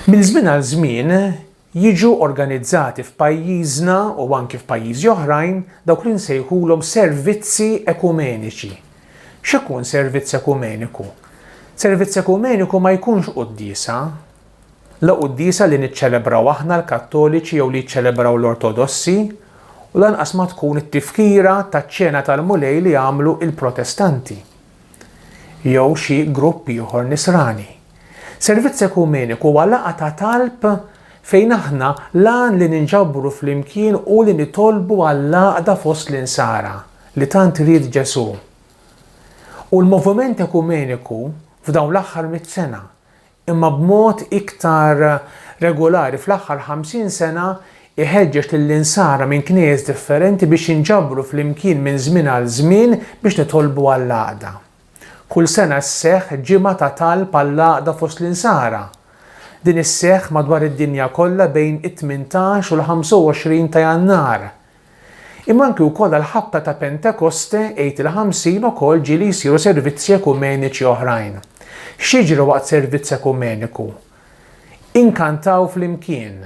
Minn żmien għal żmien jiġu organizzati f'pajjiżna u anke f'pajjiżi oħrajn dawk li nsejħulhom servizzi ekumeniċi. X'ikun servizz ekumeniku? Servizz ekumeniku ma jkunx qudiesa. La qudiesa li niċċelebraw aħna l-Kattoliċi jew li jiċċelebraw l-Ortodossi u lanqas ma tkun it-tifkira taċ-ċena tal-mulej li jagħmlu l-Protestanti jew xi grupp ieħor nisrani. Servizz ekumeniku huwa laqgħa ta' talb fejn aħna lan li ninġabru flimkien u li nitolbu għall-għaqda fost l-insara li tant irid Ġesu. U l-moviment ekumeniku f'dawn l-aħħar 100 sena imma b'mod iktar regolari fl-aħħar 50 sena iħeġġeġ lill-insara minn knies differenti biex jinġabru flimkien minn żmien għal żmien biex nitolbu għall-għaqda. Kull sena sseħħ ġimgħa ta' talb għall-għaqda fost l-insara. Din isseħħ madwar id-dinja kollha bejn it-18 u l-25 ta' Jannar. Imma anke wkoll għall-ħabta ta' Pentekoste 50 ukoll ġieli jsiru servizzi ekumeniċi oħrajn. X'jiġri waqt servizz ekumeniku? Inkantaw flimkien.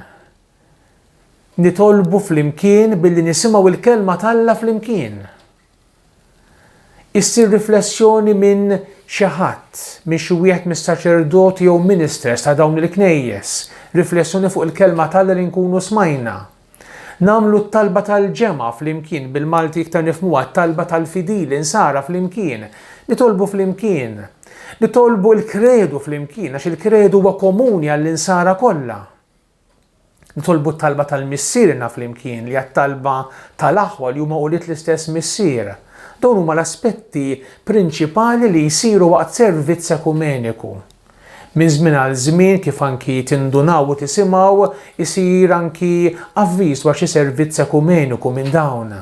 Nitolbu flimkien billi nisimgħu il-kelma tal-Alla flimkien. Issir riflessjoni minn xi ħadd, minn xi wieħed mis-saċerdoti jew ministers ta' dawn il-knejjes, riflessjoni fuq il-kelma tal-Alla li nkunu smajna. Nagħmlu t-talba tal-ġemgħa flimkien bil-Malti iktar nifhmuha t-talba tal-fidili insara flimkien, nitolbu flimkien. Nitolbu l-kredu flimkien għax il-kredu huwa komuni għall-insara kollha. Nitolbu t-talba tal-missierna flimkien li għat-talba tal-aħwa li huma quliet l-istess missier. Dawn huma l-aspetti prinċipali li jsiru waqt servizz ekumeniku. Minn żmien għal żmien kif anki tindunaw u tisimgħu isir anki avviż dwar xi servizz ekumeniku minn dawn.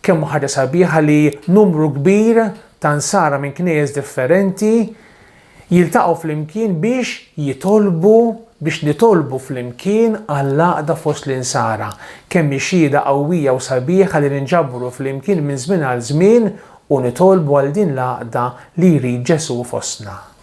Kemm ħaġa sabiħa li numru kbir ta' nsara minn knies differenti jiltaqgħu flimkien biex nitolbu flimkien għall-għaqda fost l-insara, kemm xhieda qawwija u sabiħa li ninġabru flimkien minn żmien għal żmien u nitolbu għal din l-għaqda li jrid Ġesu fostna.